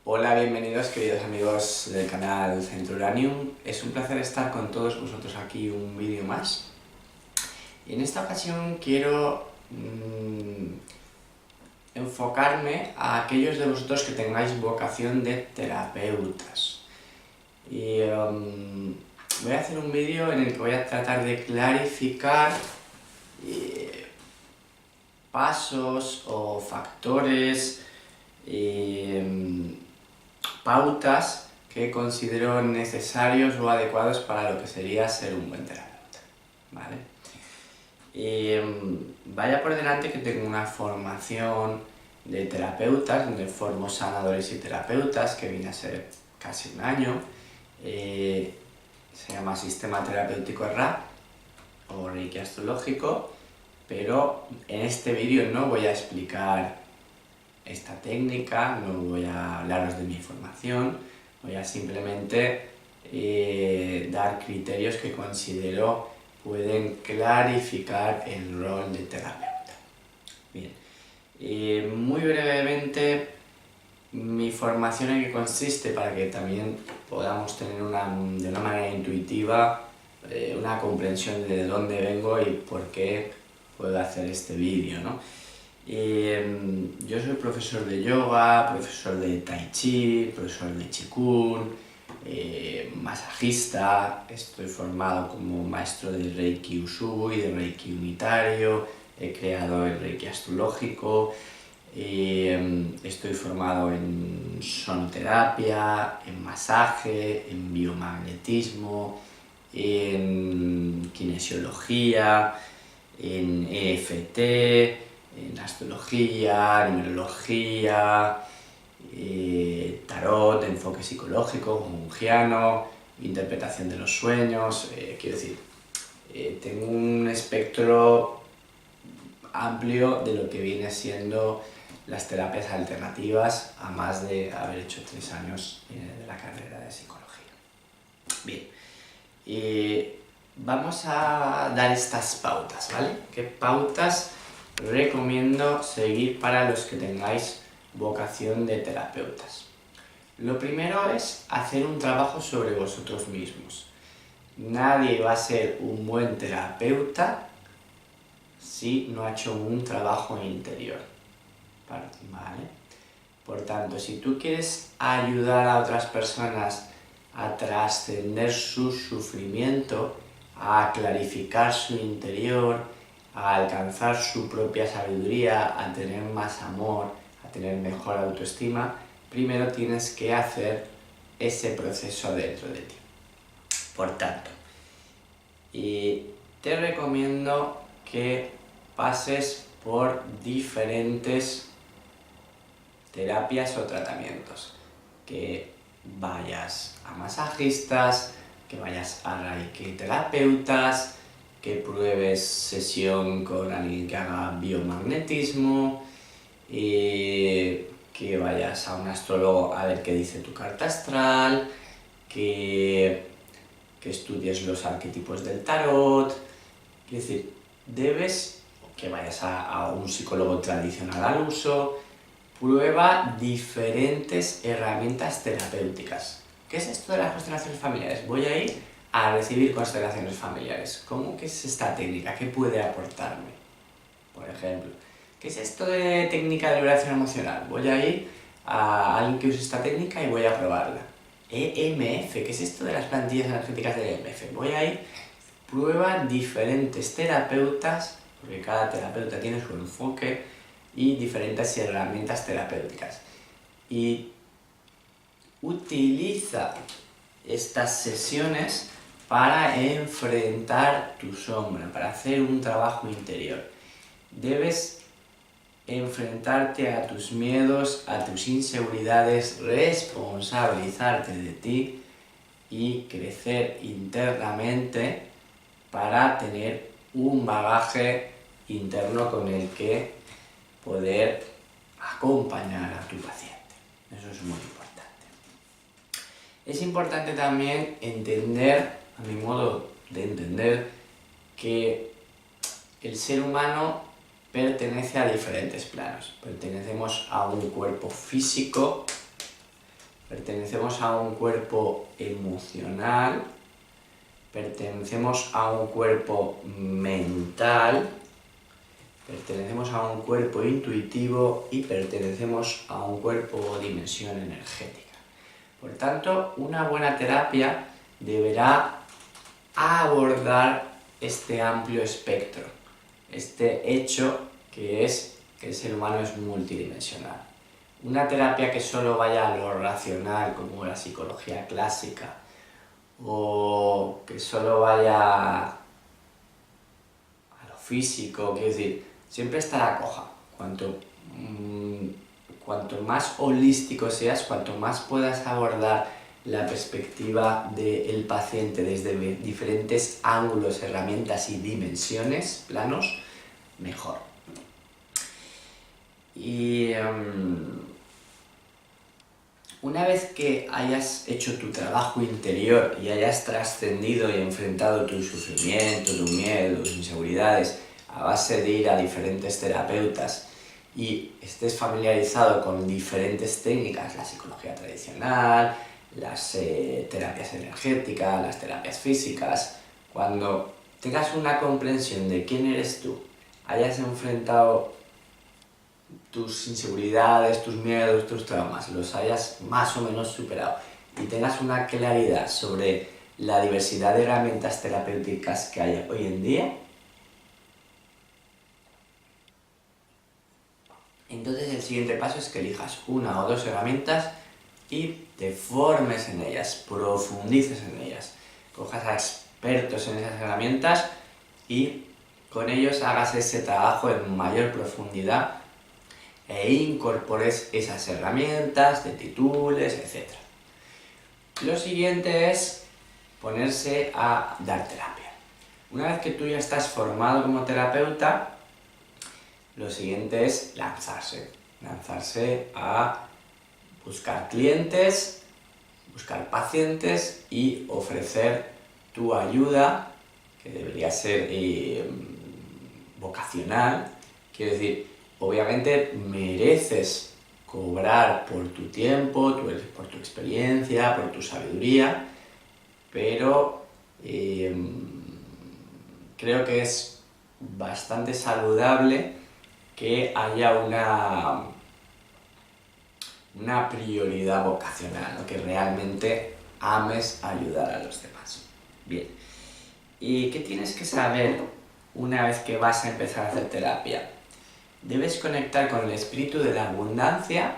Hola, bienvenidos queridos amigos del canal Centro Uranium. Es un placer estar con todos vosotros aquí un vídeo más. Y en esta ocasión quiero enfocarme a aquellos de vosotros que tengáis vocación de terapeutas. Y voy a hacer un vídeo en el que voy a tratar de clarificar pasos o factores, pautas que considero necesarios o adecuados para lo que sería ser un buen terapeuta, ¿vale? Vaya por delante que tengo una formación de terapeutas, donde formo sanadores y terapeutas, que viene a ser casi un año. Se llama Sistema Terapéutico RA o Reiki Astrológico, pero en este vídeo no voy a explicar esta técnica, no voy a hablaros de mi formación, voy a simplemente dar criterios que considero pueden clarificar el rol de terapeuta. Bien, muy brevemente, mi formación en qué consiste para que también podamos tener de una manera intuitiva una comprensión de dónde vengo y por qué puedo hacer este vídeo, ¿no? Yo soy profesor de yoga, profesor de tai chi, profesor de qigong, masajista, estoy formado como maestro de Reiki Usui, de Reiki unitario, he creado el Reiki astrológico, estoy formado en sonoterapia, en masaje, en biomagnetismo, en kinesiología, en EFT, en astrología, numerología, tarot, enfoque psicológico, junguiano, interpretación de los sueños. Quiero decir, tengo un espectro amplio de lo que viene siendo las terapias alternativas, a más de haber hecho 3 años de la carrera de psicología. Bien, vamos a dar estas pautas, ¿vale? ¿Qué pautas recomiendo seguir para los que tengáis vocación de terapeutas? Lo primero es hacer un trabajo sobre vosotros mismos. Nadie va a ser un buen terapeuta si no ha hecho un trabajo interior, ¿vale? Por tanto, si tú quieres ayudar a otras personas a trascender su sufrimiento, a clarificar su interior, a alcanzar su propia sabiduría, a tener más amor, a tener mejor autoestima, primero tienes que hacer ese proceso dentro de ti. Por tanto, te recomiendo que pases por diferentes terapias o tratamientos, que vayas a masajistas, que vayas a reiki terapeutas, que pruebes sesión con alguien que haga biomagnetismo, que vayas a un astrólogo a ver qué dice tu carta astral, que estudies los arquetipos del tarot. Es decir, que vayas a un psicólogo tradicional al uso. Prueba diferentes herramientas terapéuticas. ¿Qué es esto de las constelaciones familiares? Voy a ir a recibir constelaciones familiares. ¿Cómo que es esta técnica? ¿Qué puede aportarme? Por ejemplo, ¿qué es esto de técnica de liberación emocional? Voy a ir a alguien que use esta técnica y voy a probarla. EMF, ¿qué es esto de las plantillas energéticas de EMF? Voy a ir, prueba diferentes terapeutas, porque cada terapeuta tiene su enfoque, y diferentes herramientas terapéuticas. Y utiliza estas sesiones para enfrentar tu sombra, para hacer un trabajo interior. Debes enfrentarte a tus miedos, a tus inseguridades, responsabilizarte de ti y crecer internamente para tener un bagaje interno con el que poder acompañar a tu paciente. Eso es muy importante. Es importante también entender, a mi modo de entender, que el ser humano pertenece a diferentes planos. Pertenecemos a un cuerpo físico, pertenecemos a un cuerpo emocional, pertenecemos a un cuerpo mental, pertenecemos a un cuerpo intuitivo y pertenecemos a un cuerpo o dimensión energética. Por tanto, una buena terapia deberá abordar este amplio espectro, este hecho que es que el ser humano es multidimensional. Una terapia que solo vaya a lo racional, como la psicología clásica, o que solo vaya a lo físico, quiero decir, siempre estará coja. Cuanto más holístico seas, cuanto más puedas abordar la perspectiva del paciente desde diferentes ángulos, herramientas y dimensiones, planos, mejor. Y una vez que hayas hecho tu trabajo interior y hayas trascendido y enfrentado tu sufrimiento, tu miedo, tus inseguridades a base de ir a diferentes terapeutas y estés familiarizado con diferentes técnicas, la psicología tradicional, las terapias energéticas, las terapias físicas, cuando tengas una comprensión de quién eres tú, hayas enfrentado tus inseguridades, tus miedos, tus traumas, los hayas más o menos superado y tengas una claridad sobre la diversidad de herramientas terapéuticas que hay hoy en día, entonces el siguiente paso es que elijas una o dos herramientas y te formes en ellas, profundices en ellas, cojas a expertos en esas herramientas y con ellos hagas ese trabajo en mayor profundidad e incorpores esas herramientas, te titules, etc. Lo siguiente es ponerse a dar terapia. Una vez que tú ya estás formado como terapeuta, lo siguiente es lanzarse a buscar clientes, buscar pacientes y ofrecer tu ayuda, que debería ser vocacional, quiero decir, obviamente mereces cobrar por tu tiempo, por tu experiencia, por tu sabiduría, pero creo que es bastante saludable que haya una prioridad vocacional, ¿no? Que realmente ames ayudar a los demás. Bien, ¿y qué tienes que saber una vez que vas a empezar a hacer terapia? Debes conectar con el espíritu de la abundancia,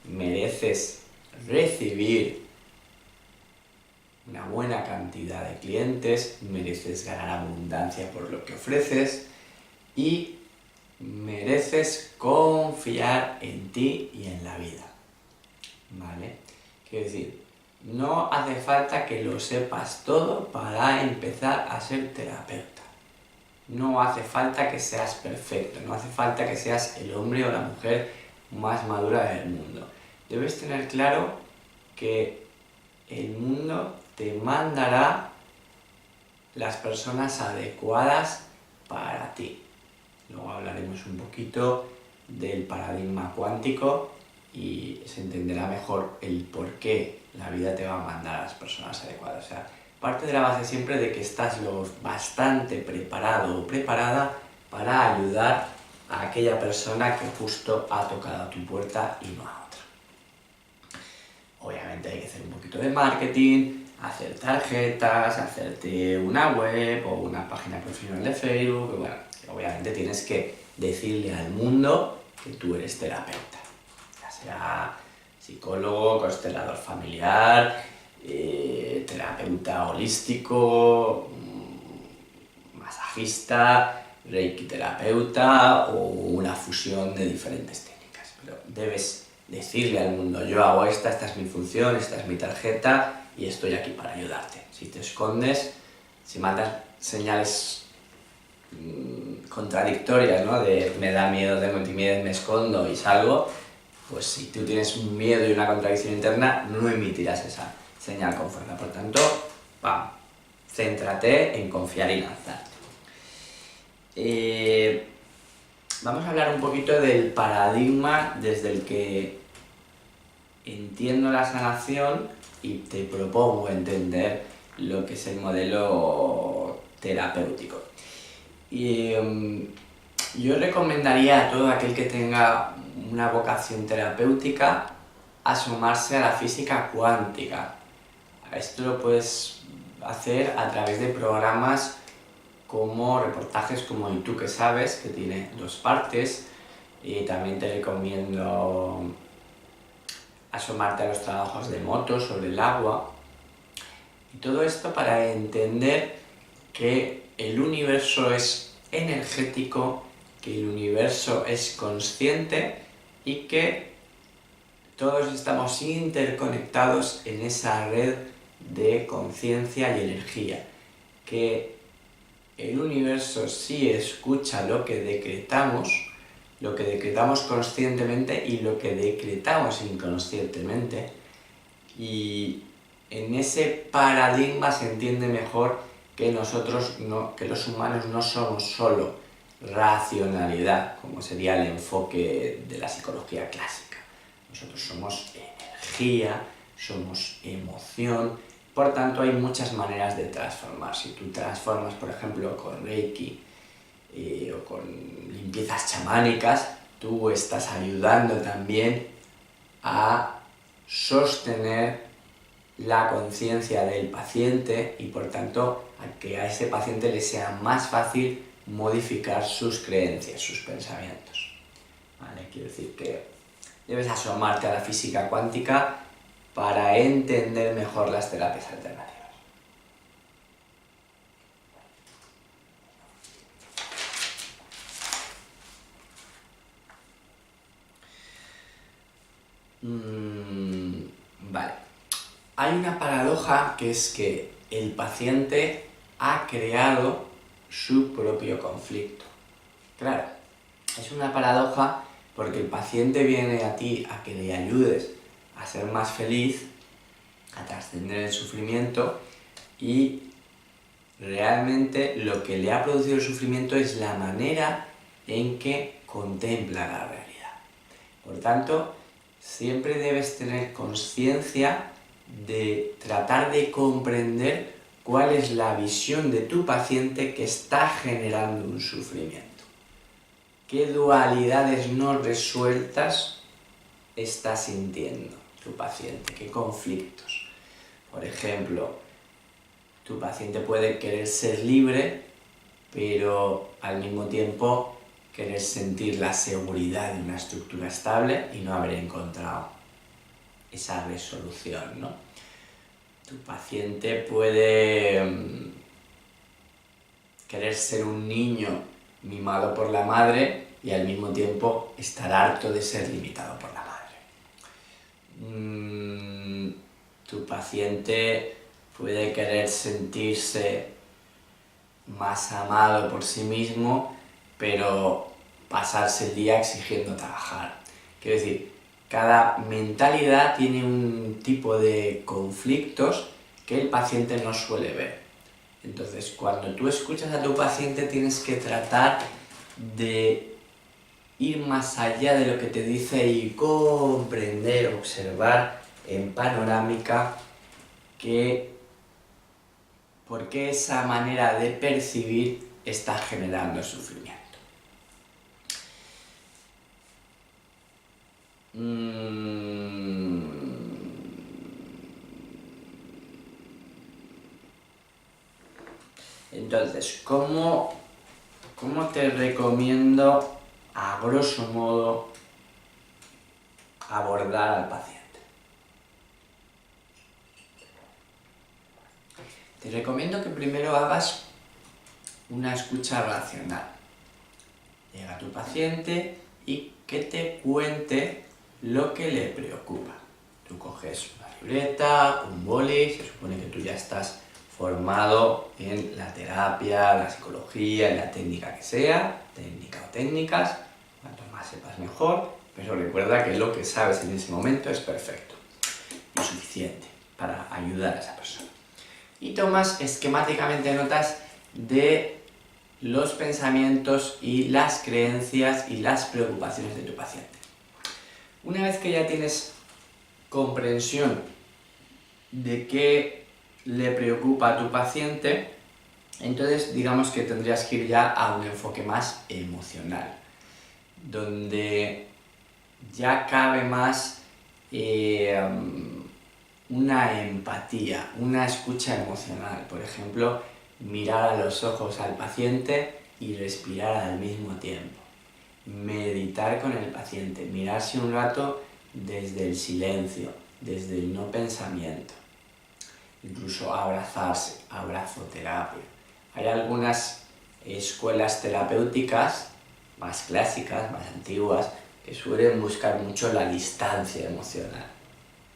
mereces recibir una buena cantidad de clientes, mereces ganar abundancia por lo que ofreces y mereces confiar en ti y en la vida, ¿vale? Quiero decir, no hace falta que lo sepas todo para empezar a ser terapeuta. No hace falta que seas perfecto, no hace falta que seas el hombre o la mujer más madura del mundo. Debes tener claro que el mundo te mandará las personas adecuadas para ti. Luego hablaremos un poquito del paradigma cuántico y se entenderá mejor el por qué la vida te va a mandar a las personas adecuadas. O sea, parte de la base siempre de que estás lo bastante preparado o preparada para ayudar a aquella persona que justo ha tocado a tu puerta y no a otra. Obviamente hay que hacer un poquito de marketing, hacer tarjetas, hacerte una web o una página profesional de Facebook. Bueno, obviamente tienes que decirle al mundo que tú eres terapeuta, ya sea psicólogo, constelador familiar, terapeuta holístico, masajista, reiki terapeuta o una fusión de diferentes técnicas. Pero debes decirle al mundo, yo hago esta es mi función, esta es mi tarjeta y estoy aquí para ayudarte. Si te escondes, si mandas señales contradictorias, ¿no? De me da miedo, tengo timidez, me escondo y salgo, pues si tú tienes un miedo y una contradicción interna, no emitirás esa señal con fuerza. Por tanto, céntrate en confiar y lanzarte. Vamos a hablar un poquito del paradigma desde el que entiendo la sanación y te propongo entender lo que es el modelo terapéutico. Y yo recomendaría a todo aquel que tenga una vocación terapéutica asomarse a la física cuántica. Esto lo puedes hacer a través de programas como reportajes como ¿Y tú qué sabes?, que tiene 2 partes, y también te recomiendo asomarte a los trabajos de Moto sobre el agua, y todo esto para entender que el universo es energético, que el universo es consciente y que todos estamos interconectados en esa red de conciencia y energía, que el universo sí escucha lo que decretamos conscientemente y lo que decretamos inconscientemente, y en ese paradigma se entiende mejor que que los humanos no somos solo racionalidad, como sería el enfoque de la psicología clásica. Nosotros somos energía, somos emoción, por tanto hay muchas maneras de transformar. Si tú transformas, por ejemplo, con Reiki o con limpiezas chamánicas, tú estás ayudando también a sostener la conciencia del paciente y por tanto a que a ese paciente le sea más fácil modificar sus creencias, sus pensamientos. ¿Vale? Quiero decir que debes asomarte a la física cuántica para entender mejor las terapias alternativas. Vale. Hay una paradoja, que es que el paciente ha creado su propio conflicto. Claro, es una paradoja porque el paciente viene a ti a que le ayudes a ser más feliz, a trascender el sufrimiento, y realmente lo que le ha producido el sufrimiento es la manera en que contempla la realidad. Por tanto, siempre debes tener conciencia de tratar de comprender cuál es la visión de tu paciente que está generando un sufrimiento. ¿Qué dualidades no resueltas está sintiendo tu paciente? ¿Qué conflictos? Por ejemplo, tu paciente puede querer ser libre, pero al mismo tiempo querer sentir la seguridad de una estructura estable y no haber encontrado esa resolución, ¿no? Tu paciente puede querer ser un niño mimado por la madre y al mismo tiempo estar harto de ser limitado por la madre. Tu paciente puede querer sentirse más amado por sí mismo, pero pasarse el día exigiendo trabajar. Quiero decir, cada mentalidad tiene un tipo de conflictos que el paciente no suele ver. Entonces, cuando tú escuchas a tu paciente, tienes que tratar de ir más allá de lo que te dice y comprender, observar en panorámica por qué esa manera de percibir está generando sufrimiento. Entonces, ¿cómo te recomiendo, a grosso modo, abordar al paciente? Te recomiendo que primero hagas una escucha racional. Llega tu paciente y que te cuente lo que le preocupa. Tú coges una libreta, un boli, se supone que tú ya estás formado en la terapia, la psicología, en la técnica que sea, técnica o técnicas, cuanto más sepas mejor, pero recuerda que lo que sabes en ese momento es perfecto y suficiente para ayudar a esa persona. Y tomas esquemáticamente notas de los pensamientos y las creencias y las preocupaciones de tu paciente. Una vez que ya tienes comprensión de qué le preocupa a tu paciente, entonces digamos que tendrías que ir ya a un enfoque más emocional, donde ya cabe más una empatía, una escucha emocional. Por ejemplo, mirar a los ojos al paciente y respirar al mismo tiempo. Meditar con el paciente, mirarse un rato desde el silencio, desde el no pensamiento. Incluso abrazarse, abrazoterapia. Hay algunas escuelas terapéuticas más clásicas, más antiguas, que suelen buscar mucho la distancia emocional.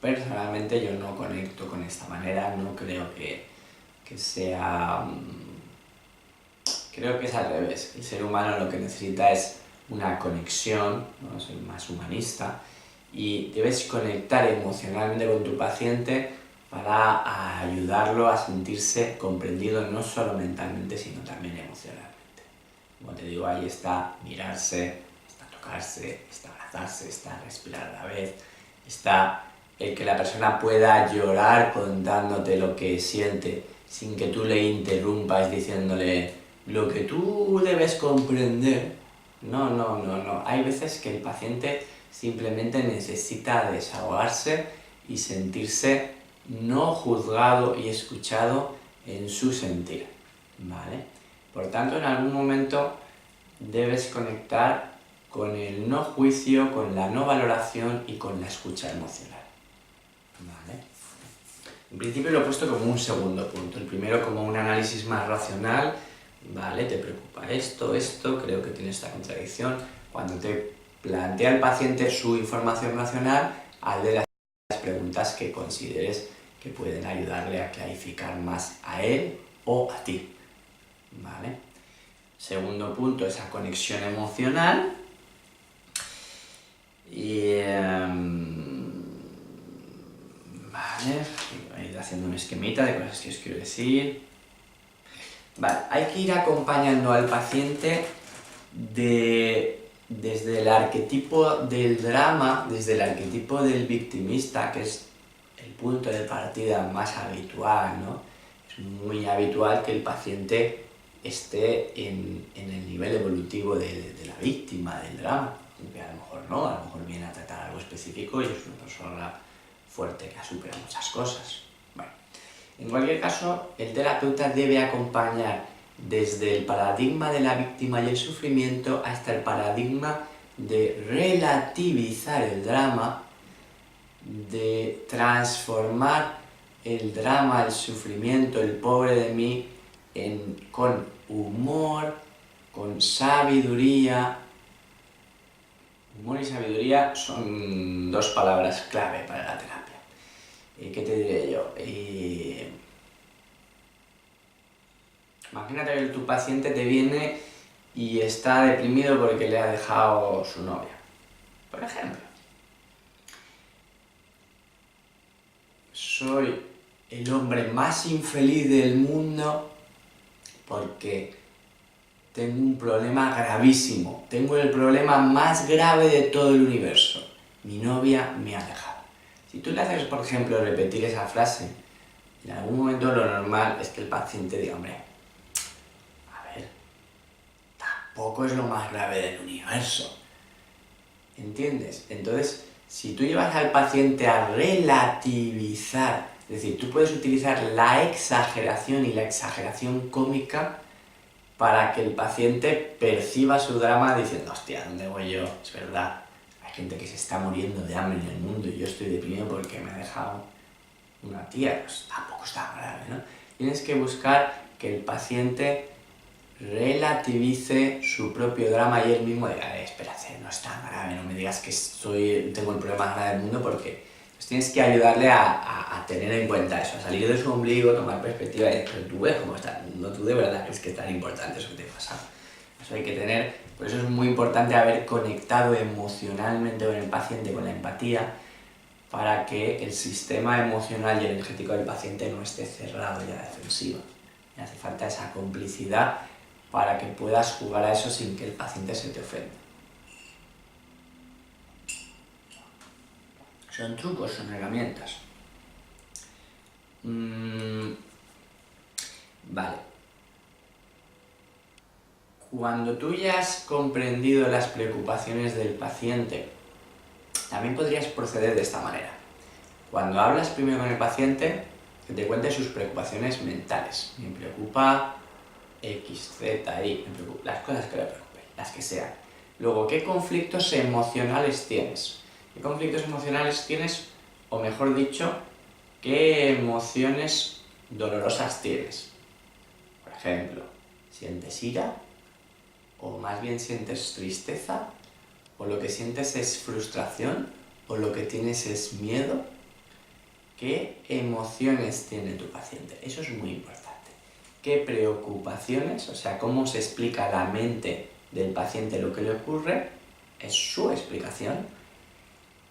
Personalmente yo no conecto con esta manera, no creo que sea... Creo que es al revés. El ser humano lo que necesita es una conexión, ¿no? Soy más humanista, y debes conectar emocionalmente con tu paciente para ayudarlo a sentirse comprendido no solo mentalmente, sino también emocionalmente. Como te digo, ahí está mirarse, está tocarse, está abrazarse, está respirar a la vez, está el que la persona pueda llorar contándote lo que siente sin que tú le interrumpas diciéndole lo que tú debes comprender. No. Hay veces que el paciente simplemente necesita desahogarse y sentirse no juzgado y escuchado en su sentir, ¿vale? Por tanto, en algún momento debes conectar con el no juicio, con la no valoración y con la escucha emocional, ¿vale? En principio lo he puesto como un segundo punto, el primero como un análisis más racional, ¿vale? Te preocupa esto, creo que tiene esta contradicción. Cuando te plantea el paciente su información racional, hazle las preguntas que consideres que pueden ayudarle a clarificar más a él o a ti, ¿vale? Segundo punto, esa conexión emocional. Y... vale, voy a ir haciendo un esquemita de cosas que os quiero decir. Vale, hay que ir acompañando al paciente desde el arquetipo del drama, desde el arquetipo del victimista, que es el punto de partida más habitual, ¿no? Es muy habitual que el paciente esté en el nivel evolutivo de la víctima, del drama, aunque a lo mejor no, a lo mejor viene a tratar algo específico y es una persona fuerte que ha superado muchas cosas. Bueno, en cualquier caso, el terapeuta debe acompañar desde el paradigma de la víctima y el sufrimiento hasta el paradigma de relativizar el drama, de transformar el drama, el sufrimiento, el pobre de mí, con humor, con sabiduría. Humor y sabiduría son dos palabras clave para la terapia. ¿Qué te diré yo? Imagínate que tu paciente te viene y está deprimido porque le ha dejado su novia, por ejemplo. Soy el hombre más infeliz del mundo porque tengo un problema gravísimo. Tengo el problema más grave de todo el universo. Mi novia me ha dejado. Si tú le haces, por ejemplo, repetir esa frase, en algún momento lo normal es que el paciente diga, hombre, a ver, tampoco es lo más grave del universo. ¿Entiendes? Entonces, si tú llevas al paciente a relativizar, es decir, tú puedes utilizar la exageración y la exageración cómica para que el paciente perciba su drama diciendo, hostia, ¿dónde voy yo? Es verdad, hay gente que se está muriendo de hambre en el mundo y yo estoy deprimido porque me ha dejado una tía, pues tampoco está grave, ¿no? Tienes que buscar que el paciente relativice su propio drama y él mismo diga, espérate, no es tan grave, no me digas que tengo el problema más grave del mundo, porque pues tienes que ayudarle a tener en cuenta eso, a salir de su ombligo, tomar perspectiva y decir, tú ves cómo está el mundo, tú de verdad crees que es tan importante eso que te pasa. Eso hay que tener, por eso es muy importante haber conectado emocionalmente con el paciente, con la empatía, para que el sistema emocional y energético del paciente no esté cerrado y a la defensiva. Y hace falta esa complicidad para que puedas jugar a eso sin que el paciente se te ofenda. Son trucos, son herramientas. Vale. Cuando tú ya has comprendido las preocupaciones del paciente, también podrías proceder de esta manera. Cuando hablas primero con el paciente, que te cuente sus preocupaciones mentales. Me preocupa X, Z, Y, las cosas que le preocupen, las que sean. Luego, ¿qué conflictos emocionales tienes? ¿Qué conflictos emocionales tienes? O mejor dicho, ¿qué emociones dolorosas tienes? Por ejemplo, ¿sientes ira? ¿O más bien sientes tristeza? ¿O lo que sientes es frustración? ¿O lo que tienes es miedo? ¿Qué emociones tiene tu paciente? Eso es muy importante. ¿Qué preocupaciones? O sea, cómo se explica la mente del paciente lo que le ocurre, es su explicación.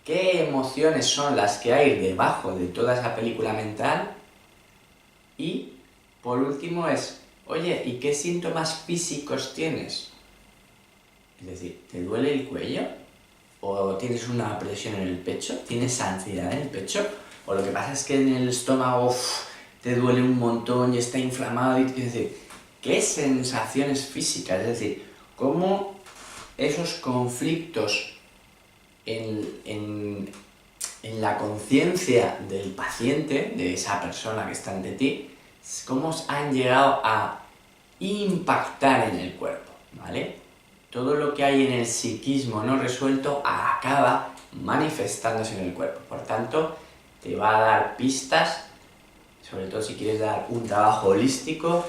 ¿Qué emociones son las que hay debajo de toda esa película mental? Y, por último, es, oye, ¿y qué síntomas físicos tienes? Es decir, ¿te duele el cuello? ¿O tienes una presión en el pecho? ¿Tienes ansiedad en el pecho? ¿O lo que pasa es que en el estómago te duele un montón y está inflamado? Es decir, ¿qué sensaciones físicas? Es decir, cómo esos conflictos en la conciencia del paciente, de esa persona que está ante ti, cómo han llegado a impactar en el cuerpo, ¿vale? Todo lo que hay en el psiquismo no resuelto acaba manifestándose en el cuerpo. Por tanto, te va a dar pistas, sobre todo si quieres dar un trabajo holístico,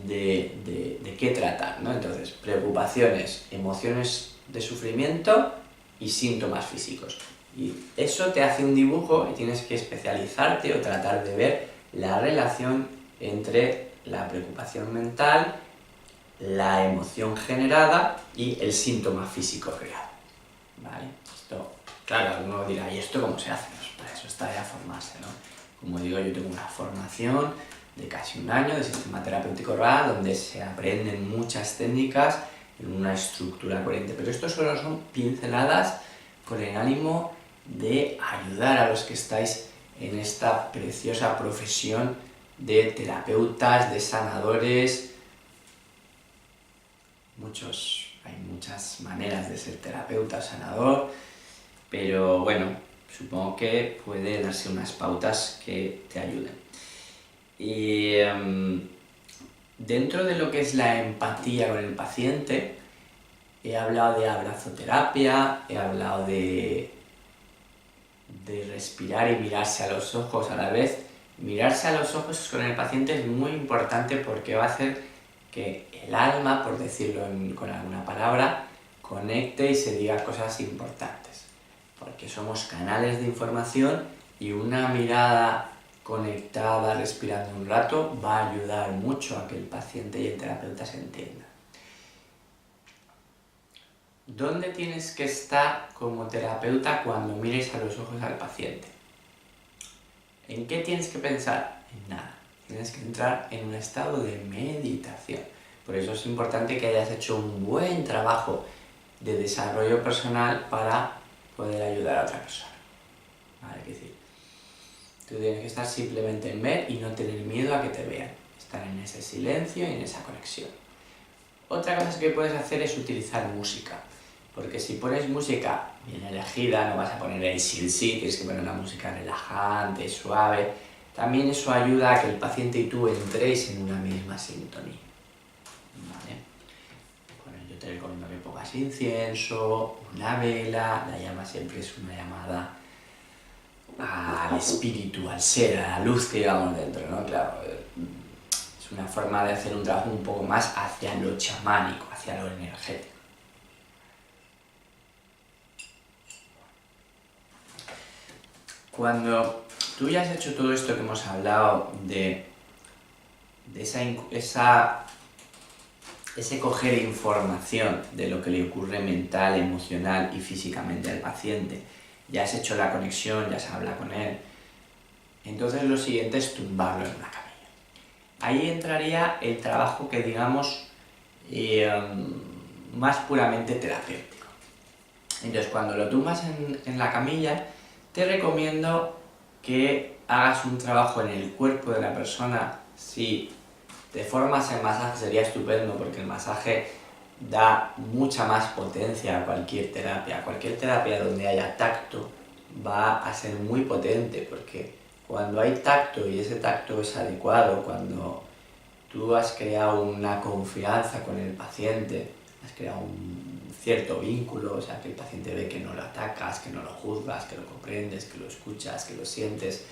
de qué tratar, ¿no? Entonces, preocupaciones, emociones de sufrimiento y síntomas físicos. Y eso te hace un dibujo y tienes que especializarte o tratar de ver la relación entre la preocupación mental, la emoción generada y el síntoma físico creado. ¿Vale? Esto, claro, alguno dirá, ¿y esto cómo se hace? Pues para eso está ya formarse, ¿no? Como digo, yo tengo una formación de casi un año de sistema terapéutico oral, donde se aprenden muchas técnicas en una estructura coherente, pero esto solo son pinceladas con el ánimo de ayudar a los que estáis en esta preciosa profesión de terapeutas, de sanadores. Hay muchas maneras de ser terapeuta o sanador, pero bueno, supongo que puede darse unas pautas que te ayuden. Y dentro de lo que es la empatía con el paciente, he hablado de abrazoterapia, he hablado de respirar y mirarse a los ojos a la vez. Mirarse a los ojos con el paciente es muy importante porque va a hacer que el alma, por decirlo con alguna palabra, conecte y se diga cosas importantes. Porque somos canales de información y una mirada conectada, respirando un rato, va a ayudar mucho a que el paciente y el terapeuta se entiendan. ¿Dónde tienes que estar como terapeuta cuando mires a los ojos al paciente? ¿En qué tienes que pensar? En nada. Tienes que entrar en un estado de meditación. Por eso es importante que hayas hecho un buen trabajo de desarrollo personal para poder ayudar a otra persona. ¿Vale? Es decir, tú tienes que estar simplemente en ver y no tener miedo a que te vean. Estar en ese silencio y en esa conexión. Otra cosa que puedes hacer es utilizar música. Porque si pones música bien elegida, no vas a poner AC/DC, tienes que poner una música relajante, suave. También eso ayuda a que el paciente y tú entréis en una misma sintonía. ¿Vale? Bueno, yo te recomiendo que pongas incienso, una vela, la llama siempre es una llamada al espíritu, al ser, a la luz que llevamos dentro, ¿no? Claro, es una forma de hacer un trabajo un poco más hacia lo chamánico, hacia lo energético. Cuando tú ya has hecho todo esto que hemos hablado de ese coger información de lo que le ocurre mental, emocional y físicamente al paciente, ya has hecho la conexión, ya se habla con él, entonces lo siguiente es tumbarlo en una camilla. Ahí entraría el trabajo que digamos más puramente terapéutico. Entonces cuando lo tumbas en la camilla, te recomiendo que hagas un trabajo en el cuerpo de la persona. Si te formas en masaje sería estupendo, porque el masaje da mucha más potencia a cualquier terapia. Cualquier terapia donde haya tacto va a ser muy potente, porque cuando hay tacto y ese tacto es adecuado, cuando tú has creado una confianza con el paciente, has creado un cierto vínculo, o sea, que el paciente ve que no lo atacas, que no lo juzgas, que lo comprendes, que lo escuchas, que lo sientes,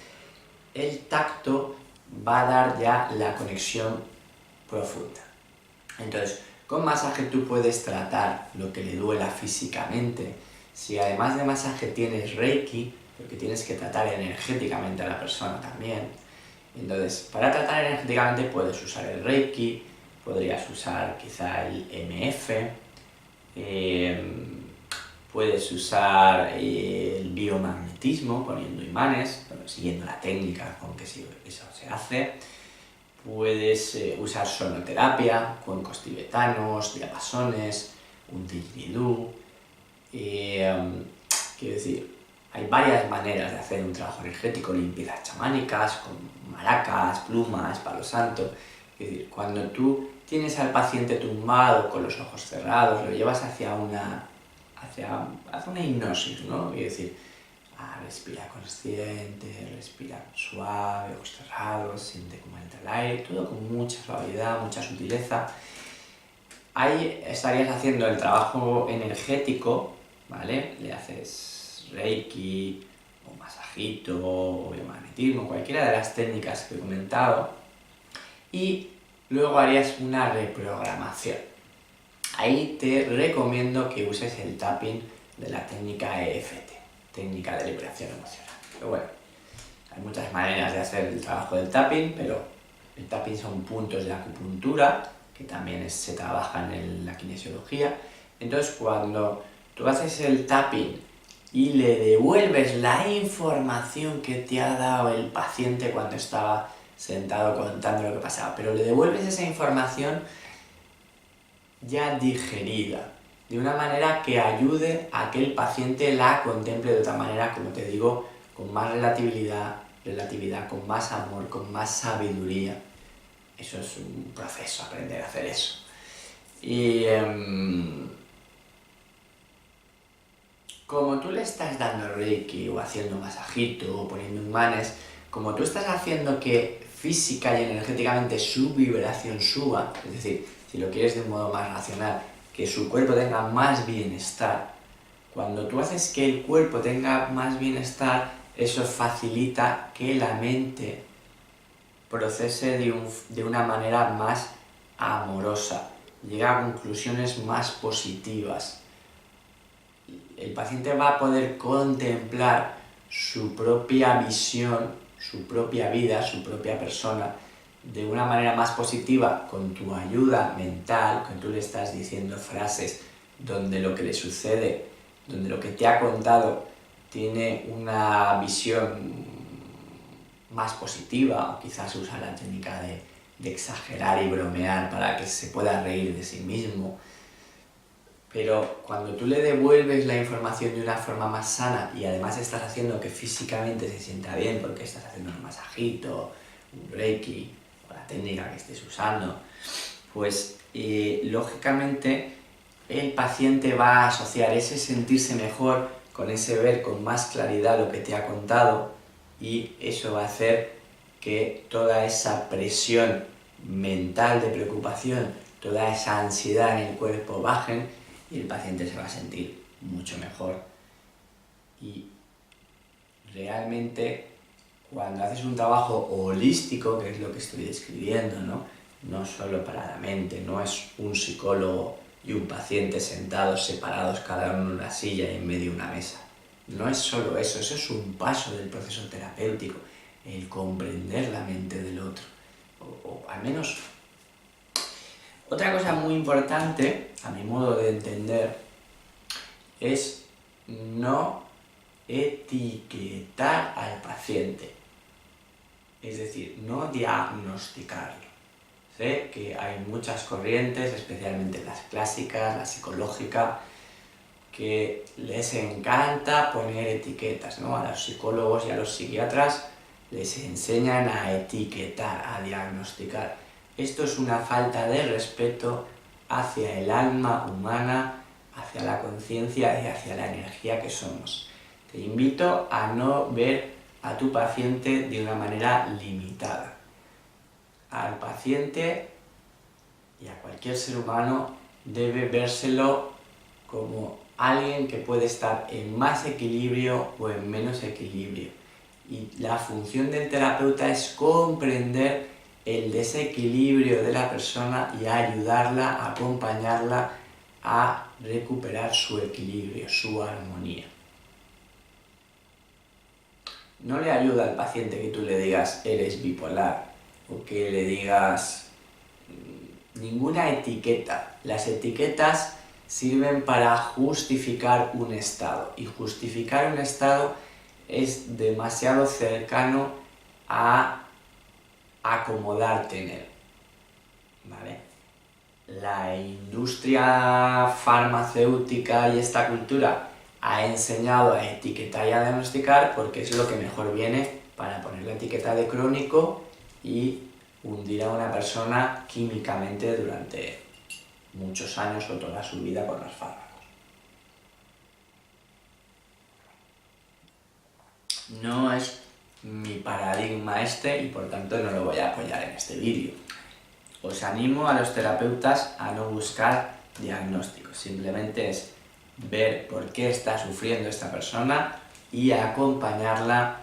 el tacto va a dar ya la conexión profunda. Entonces, con masaje tú puedes tratar lo que le duela físicamente. Si además de masaje tienes Reiki, porque tienes que tratar energéticamente a la persona también. Entonces, para tratar energéticamente puedes usar el Reiki, podrías usar quizá el MF, puedes usar el biomagnetismo poniendo imanes, siguiendo la técnica con que eso se hace. Puedes usar sonoterapia, cuencos tibetanos, diapasones, un didgeridoo. Quiero decir, hay varias maneras de hacer un trabajo energético, limpiezas chamánicas, con maracas, plumas, palo santo. Es decir, cuando tú tienes al paciente tumbado con los ojos cerrados, lo llevas hacia una hipnosis, ¿no? Es decir, respira consciente, respira suave, ojos cerrados, siente cómo entra el aire, todo con mucha suavidad, mucha sutileza. Ahí estarías haciendo el trabajo energético, ¿vale? Le haces Reiki, o masajito, o biomagnetismo, cualquiera de las técnicas que he comentado, y luego harías una reprogramación. Ahí te recomiendo que uses el tapping de la técnica EFT, técnica de liberación emocional. Pero bueno, hay muchas maneras de hacer el trabajo del tapping, pero el tapping son puntos de acupuntura, que también se trabajan en la kinesiología. Entonces, cuando tú haces el tapping y le devuelves la información que te ha dado el paciente cuando estaba sentado contando lo que pasaba, pero le devuelves esa información ya digerida, de una manera que ayude a que el paciente la contemple de otra manera, como te digo, con más relatividad, con más amor, con más sabiduría. Eso es un proceso, aprender a hacer eso. Y como tú le estás dando Reiki o haciendo masajito o poniendo imanes, como tú estás haciendo que física y energéticamente su vibración suba, es decir, si lo quieres de un modo más racional, que su cuerpo tenga más bienestar. Cuando tú haces que el cuerpo tenga más bienestar, eso facilita que la mente procese de una manera más amorosa, llega a conclusiones más positivas. El paciente va a poder contemplar su propia visión, su propia vida, su propia persona, de una manera más positiva con tu ayuda mental, cuando tú le estás diciendo frases donde lo que le sucede, donde lo que te ha contado tiene una visión más positiva, o quizás usa la técnica de exagerar y bromear para que se pueda reír de sí mismo. Pero cuando tú le devuelves la información de una forma más sana y además estás haciendo que físicamente se sienta bien porque estás haciendo un masajito, un Reiki, la técnica que estés usando, pues lógicamente el paciente va a asociar ese sentirse mejor con ese ver con más claridad lo que te ha contado, y eso va a hacer que toda esa presión mental de preocupación, toda esa ansiedad en el cuerpo bajen y el paciente se va a sentir mucho mejor. Y realmente cuando haces un trabajo holístico, que es lo que estoy describiendo, no solo para la mente, no es un psicólogo y un paciente sentados separados cada uno en una silla y en medio de una mesa. No es solo eso es un paso del proceso terapéutico, el comprender la mente del otro. O al menos, otra cosa muy importante, a mi modo de entender, es no etiquetar al paciente. Es decir, no diagnosticarlo. Sé que hay muchas corrientes, especialmente las clásicas, la psicológica, que les encanta poner etiquetas, ¿no? A los psicólogos y a los psiquiatras les enseñan a etiquetar, a diagnosticar. Esto es una falta de respeto hacia el alma humana, hacia la conciencia y hacia la energía que somos. Te invito a no ver a tu paciente de una manera limitada. Al paciente y a cualquier ser humano debe vérselo como alguien que puede estar en más equilibrio o en menos equilibrio. Y la función del terapeuta es comprender el desequilibrio de la persona y ayudarla, acompañarla a recuperar su equilibrio, su armonía. No le ayuda al paciente que tú le digas eres bipolar o que le digas ninguna etiqueta. Las etiquetas sirven para justificar un estado y justificar un estado es demasiado cercano a acomodarte en él, ¿vale? La industria farmacéutica y esta cultura ha enseñado a etiquetar y a diagnosticar porque es lo que mejor viene para poner la etiqueta de crónico y hundir a una persona químicamente durante muchos años o toda su vida con los fármacos. No es mi paradigma este y por tanto no lo voy a apoyar en este vídeo. Os animo a los terapeutas a no buscar diagnósticos, simplemente es ver por qué está sufriendo esta persona y acompañarla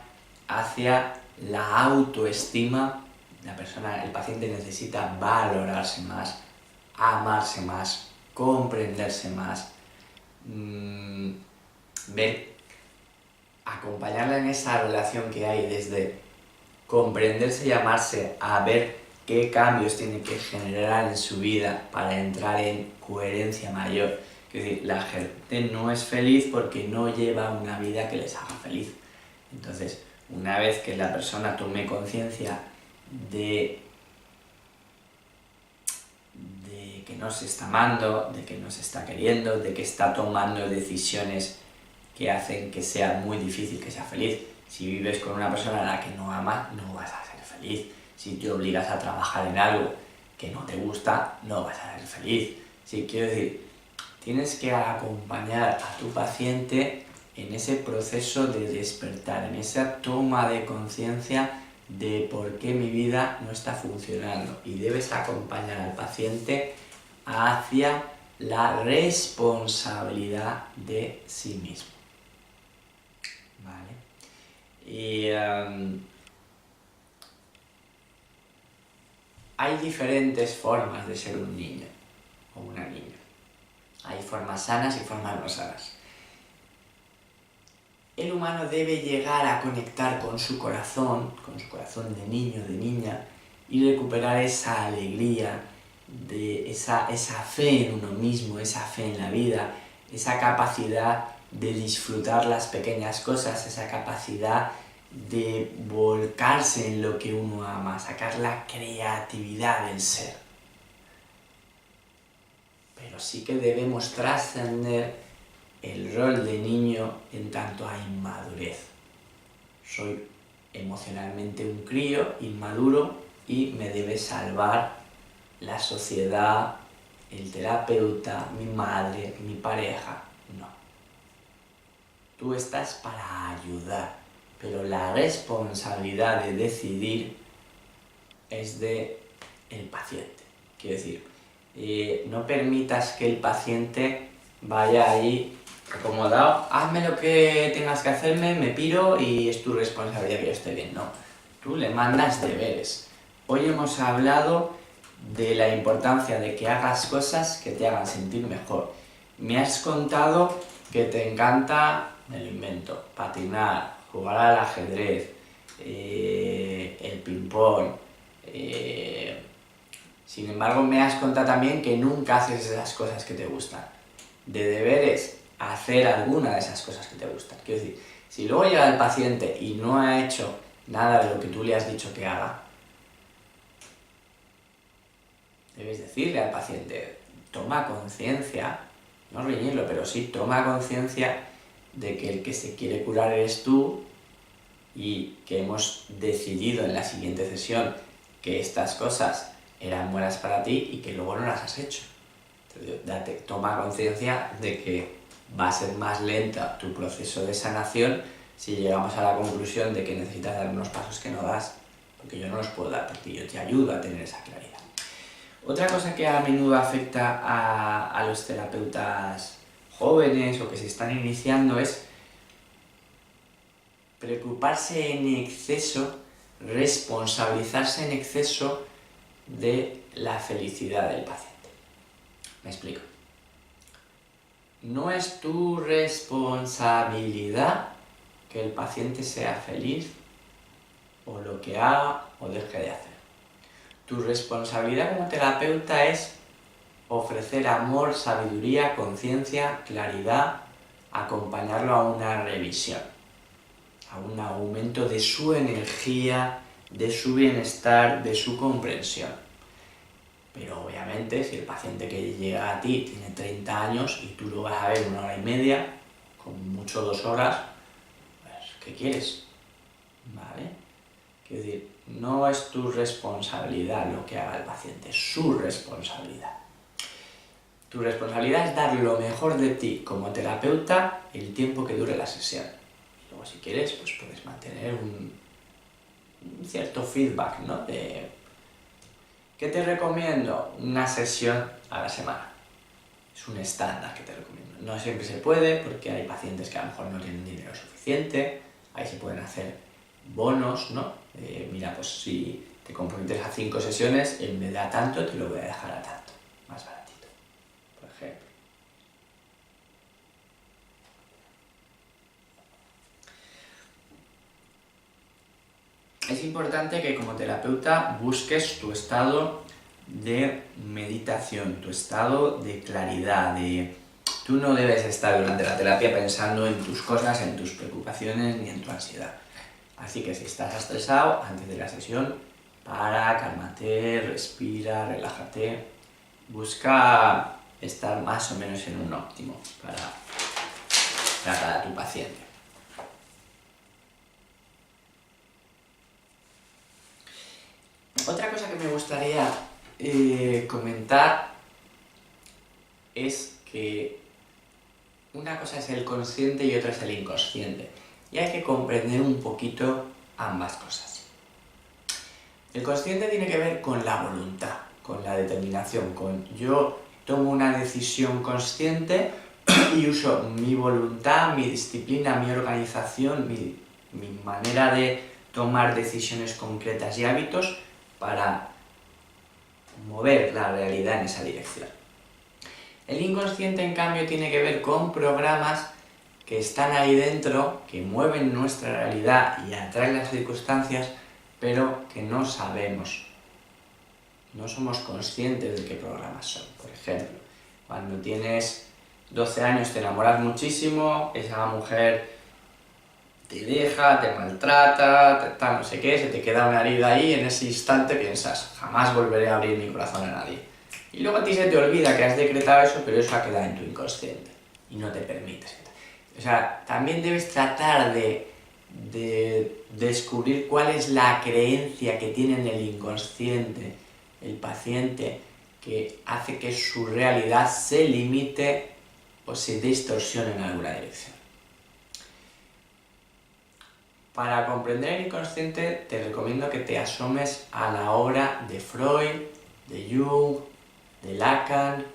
hacia la autoestima. El paciente necesita valorarse más, amarse más, comprenderse más, acompañarla en esa relación que hay desde comprenderse y amarse a ver qué cambios tiene que generar en su vida para entrar en coherencia mayor. Es decir, la gente no es feliz porque no lleva una vida que les haga feliz. Entonces, una vez que la persona tome conciencia de que no se está amando, de que no se está queriendo, de que está tomando decisiones que hacen que sea muy difícil que sea feliz. Si vives con una persona a la que no amas, no vas a ser feliz. Si te obligas a trabajar en algo que no te gusta, no vas a ser feliz. Sí, quiero decir, tienes que acompañar a tu paciente en ese proceso de despertar, en esa toma de conciencia de por qué mi vida no está funcionando. Y debes acompañar al paciente hacia la responsabilidad de sí mismo. ¿Vale? Y hay diferentes formas de ser un niño o una niña. Hay formas sanas y formas no sanas. El humano debe llegar a conectar con su corazón de niño, de niña, y recuperar esa alegría, de esa fe en uno mismo, esa fe en la vida, esa capacidad de disfrutar las pequeñas cosas, esa capacidad de volcarse en lo que uno ama, sacar la creatividad del ser. Pero sí que debemos trascender el rol de niño en tanto a inmadurez. Soy emocionalmente un crío inmaduro y me debe salvar la sociedad, el terapeuta, mi madre, mi pareja. No. Tú estás para ayudar, pero la responsabilidad de decidir es del paciente. Quiero decir, no permitas que el paciente vaya ahí acomodado, hazme lo que tengas que hacerme, me piro y es tu responsabilidad que yo esté bien. No, tú le mandas deberes. Hoy hemos hablado de la importancia de que hagas cosas que te hagan sentir mejor. Me has contado que te encanta, me lo invento, patinar, jugar al ajedrez, el ping-pong. Sin embargo, me has contado también que nunca haces esas cosas que te gustan. De deberes, hacer alguna de esas cosas que te gustan. Quiero decir, si luego llega el paciente y no ha hecho nada de lo que tú le has dicho que haga, debes decirle al paciente, toma conciencia no reñirlo, pero sí toma conciencia de que el que se quiere curar eres tú y que hemos decidido en la siguiente sesión que estas cosas eran buenas para ti y que luego no las has hecho. Entonces, toma conciencia de que va a ser más lenta tu proceso de sanación si llegamos a la conclusión de que necesitas dar unos pasos que no das, porque yo no los puedo dar, porque yo te ayudo a tener esa claridad. Otra cosa que a menudo afecta a los terapeutas jóvenes o que se están iniciando es preocuparse en exceso, responsabilizarse en exceso de la felicidad del paciente. Me explico. No es tu responsabilidad que el paciente sea feliz o lo que haga o deje de hacer. Tu responsabilidad como terapeuta es ofrecer amor, sabiduría, conciencia, claridad, acompañarlo a una revisión, a un aumento de su energía, de su bienestar, de su comprensión. Pero obviamente si el paciente que llega a ti tiene 30 años y tú lo vas a ver 1 hora y media, con mucho 2 horas, pues ¿qué quieres? ¿Vale? Quiero decir, no es tu responsabilidad lo que haga el paciente, es su responsabilidad. Tu responsabilidad es dar lo mejor de ti como terapeuta el tiempo que dure la sesión. Luego si quieres, pues puedes mantener un cierto feedback, ¿no? ¿Qué te recomiendo? Una sesión a la semana. Es un estándar que te recomiendo. No siempre se puede porque hay pacientes que a lo mejor no tienen dinero suficiente. Ahí se pueden hacer bonos, ¿no? Mira, pues si te comprometes a 5 sesiones, en vez de a tanto, te lo voy a dejar a tanto. Más baratito, por ejemplo. Es importante que como terapeuta busques tu estado de meditación, tu estado de claridad, Tú no debes estar durante la terapia pensando en tus cosas, en tus preocupaciones ni en tu ansiedad. Así que si estás estresado, antes de la sesión, para, cálmate, respira, relájate. Busca estar más o menos en un óptimo para tratar a tu paciente. Otra cosa que me gustaría comentar es que una cosa es el consciente y otra es el inconsciente. Y hay que comprender un poquito ambas cosas. El consciente tiene que ver con la voluntad, con la determinación, con yo tomo una decisión consciente y uso mi voluntad, mi disciplina, mi organización, mi manera de tomar decisiones concretas y hábitos para mover la realidad en esa dirección. El inconsciente, en cambio, tiene que ver con programas que están ahí dentro, que mueven nuestra realidad y atraen las circunstancias, pero que no sabemos. No somos conscientes de qué programas son. Por ejemplo, cuando tienes 12 años te enamoras muchísimo, esa mujer te deja, te maltrata, no sé qué, se te queda una herida ahí, en ese instante piensas, jamás volveré a abrir mi corazón a nadie. Y luego a ti se te olvida que has decretado eso, pero eso ha quedado en tu inconsciente y no te permites. O sea, también debes tratar de descubrir cuál es la creencia que tiene en el inconsciente el paciente que hace que su realidad se limite o se distorsione en alguna dirección. Para comprender el inconsciente te recomiendo que te asomes a la obra de Freud, de Jung, de Lacan,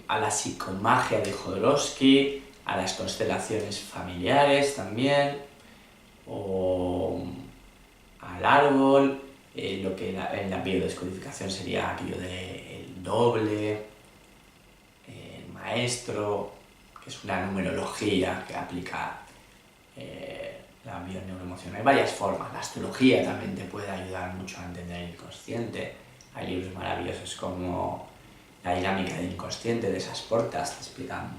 a la psicomagia de Jodorowsky, a las constelaciones familiares también, o al árbol, lo que en la biodescodificación sería aquello del doble, el maestro, que es una numerología que aplica la bioneuroemoción. Hay varias formas. La astrología también te puede ayudar mucho a entender el inconsciente. Hay libros maravillosos como La dinámica del inconsciente de esas portas, te explican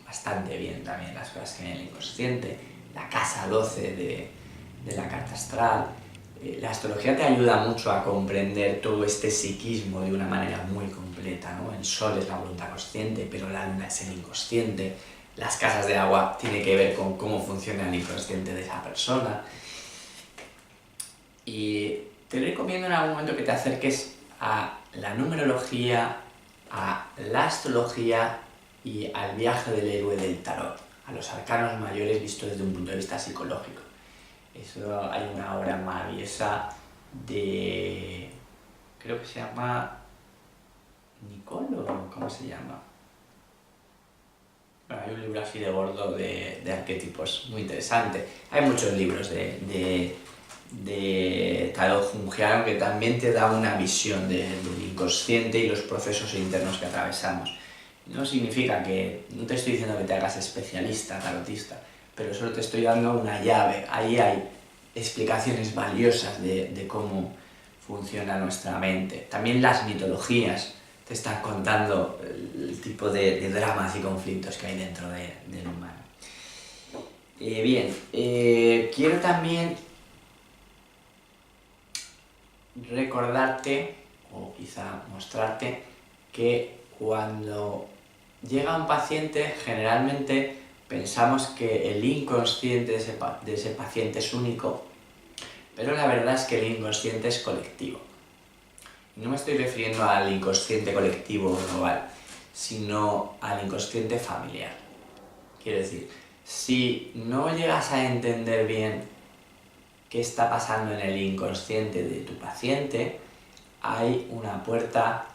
bastante bien también las cosas que hay en el inconsciente. La casa 12 de la carta astral. La astrología te ayuda mucho a comprender todo este psiquismo de una manera muy completa, ¿no? El sol es la voluntad consciente, pero la luna es el inconsciente. Las casas de agua tienen que ver con cómo funciona el inconsciente de esa persona. Y te recomiendo en algún momento que te acerques a la numerología, a la astrología y al viaje del héroe del tarot, a los arcanos mayores vistos desde un punto de vista psicológico. Eso, hay una obra maravillosa de... creo que se llama... Nicolo, ¿cómo se llama? Bueno, hay un libro así de gordo de arquetipos, muy interesante. Hay muchos libros de tarot junguiano que también te da una visión del inconsciente y los procesos internos que atravesamos. No significa que... no te estoy diciendo que te hagas especialista, tarotista, pero solo te estoy dando una llave. Ahí hay explicaciones valiosas de cómo funciona nuestra mente. También las mitologías te están contando el tipo de dramas y conflictos que hay dentro del humano. Quiero también recordarte, o quizá mostrarte, que cuando llega un paciente, generalmente pensamos que el inconsciente de ese paciente es único, pero la verdad es que el inconsciente es colectivo. Y no me estoy refiriendo al inconsciente colectivo global, sino al inconsciente familiar. Quiero decir, si no llegas a entender bien qué está pasando en el inconsciente de tu paciente, hay una puerta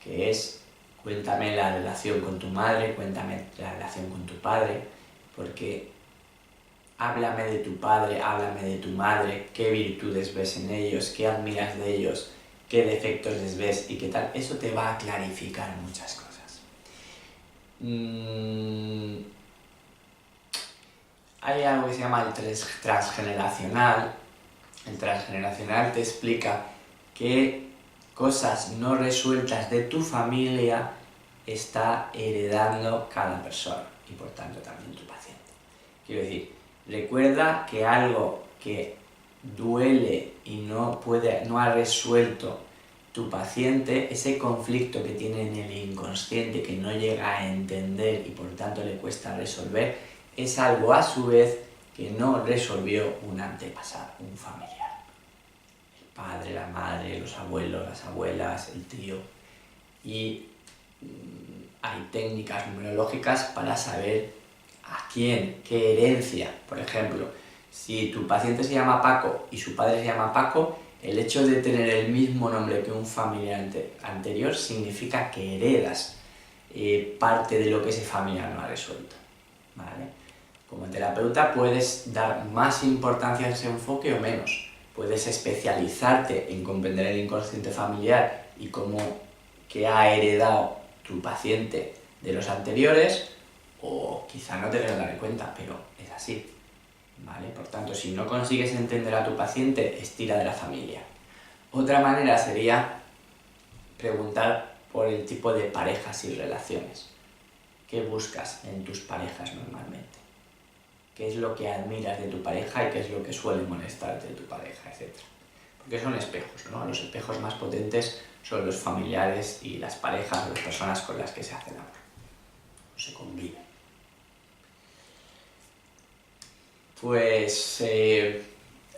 que es: cuéntame la relación con tu madre, cuéntame la relación con tu padre, porque háblame de tu padre, háblame de tu madre, qué virtudes ves en ellos, qué admiras de ellos, qué defectos les ves y qué tal. Eso te va a clarificar muchas cosas. Hay algo que se llama el transgeneracional. El transgeneracional te explica qué cosas no resueltas de tu familia está heredando cada persona y por tanto también tu paciente. Quiero decir, recuerda que algo que duele y no ha resuelto tu paciente, ese conflicto que tiene en el inconsciente que no llega a entender y por tanto le cuesta resolver, es algo a su vez que no resolvió un antepasado, un familiar. El padre, la madre, los abuelos, las abuelas, el tío. Y hay técnicas numerológicas para saber a quién, qué herencia. Por ejemplo, si tu paciente se llama Paco y su padre se llama Paco, el hecho de tener el mismo nombre que un familiar anterior significa que heredas parte de lo que ese familiar no ha resuelto, ¿vale? Como terapeuta puedes dar más importancia a ese enfoque o menos. Puedes especializarte en comprender el inconsciente familiar y cómo que ha heredado tu paciente de los anteriores, o quizá no te debes dar cuenta, pero es así, ¿vale? Por tanto, si no consigues entender a tu paciente, estira de la familia. Otra manera sería preguntar por el tipo de parejas y relaciones. ¿Qué buscas en tus parejas normalmente? ¿Qué es lo que admiras de tu pareja y qué es lo que suele molestarte de tu pareja, etcétera? Porque son espejos, ¿no? Los espejos más potentes son los familiares y las parejas, las personas con las que se hace el amor, o se convive. Pues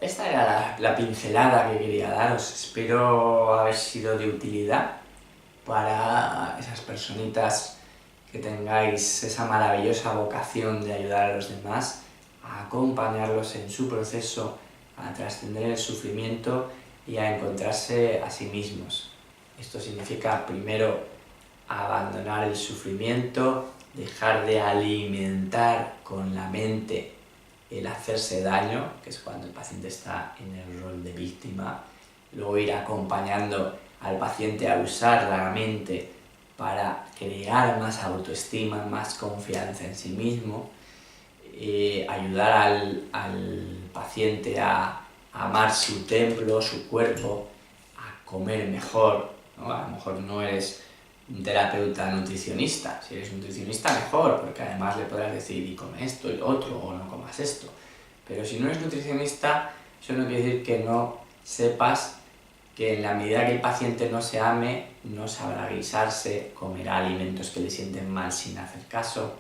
esta era la pincelada que quería daros. Espero haber sido de utilidad para esas personitas que tengáis esa maravillosa vocación de ayudar a los demás, a acompañarlos en su proceso, a trascender el sufrimiento y a encontrarse a sí mismos. Esto significa, primero, abandonar el sufrimiento, dejar de alimentar con la mente el hacerse daño, que es cuando el paciente está en el rol de víctima, luego ir acompañando al paciente a usar la mente para crear más autoestima, más confianza en sí mismo, ayudar al paciente a amar su templo, su cuerpo, a comer mejor, ¿no? A lo mejor no eres un terapeuta nutricionista. Si eres nutricionista, mejor, porque además le podrás decir y come esto y lo otro, o no comas esto. Pero si no eres nutricionista, eso no quiere decir que no sepas que en la medida que el paciente no se ame, no sabrá guisarse, comerá alimentos que le sienten mal sin hacer caso.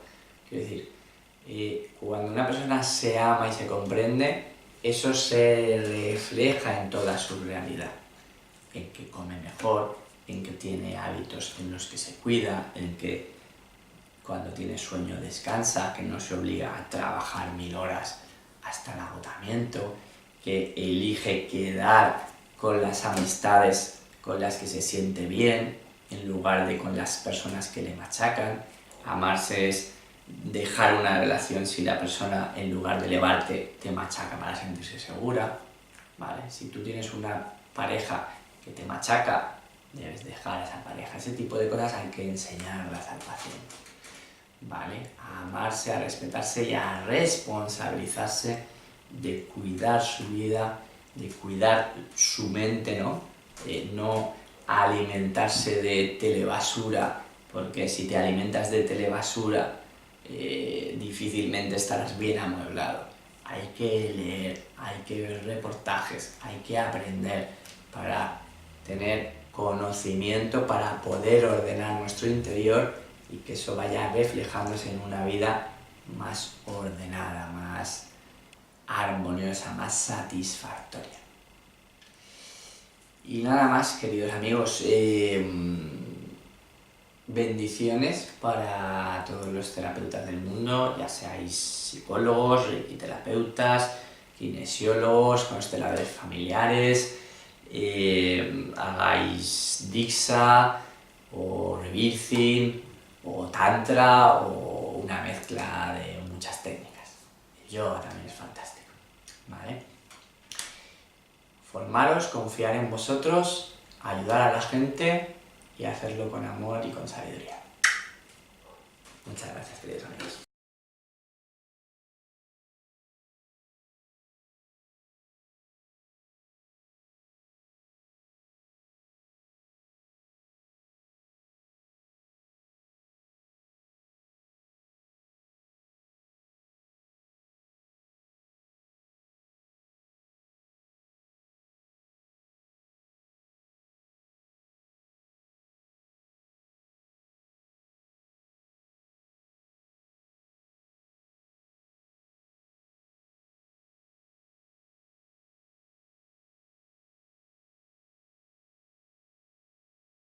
Quiero decir, cuando una persona se ama y se comprende, eso se refleja en toda su realidad, en que come mejor, en que tiene hábitos en los que se cuida, en que cuando tiene sueño descansa, que no se obliga a trabajar 1000 horas hasta el agotamiento, que elige quedar con las amistades con las que se siente bien, en lugar de con las personas que le machacan. Amarse es dejar una relación si la persona, en lugar de elevarte, te machaca para sentirse segura, ¿vale? Si tú tienes una pareja que te machaca, debes dejar a esa pareja. Ese tipo de cosas hay que enseñarlas al paciente, ¿vale? A amarse, a respetarse y a responsabilizarse de cuidar su vida, de cuidar su mente, ¿no? No alimentarse de telebasura, porque si te alimentas de telebasura, difícilmente estarás bien amueblado. Hay que leer, hay que ver reportajes, hay que aprender para tener conocimiento, para poder ordenar nuestro interior y que eso vaya reflejándose en una vida más ordenada, más armoniosa, más satisfactoria. Y nada más, queridos amigos, bendiciones para todos los terapeutas del mundo, ya seáis psicólogos, terapeutas, kinesiólogos, consteladores familiares, hagáis Diksha o Rebirthing o Tantra o una mezcla de muchas técnicas. El yoga también es fantástico, ¿vale? Formaros, confiar en vosotros, ayudar a la gente y hacerlo con amor y con sabiduría. Muchas gracias, queridos amigos.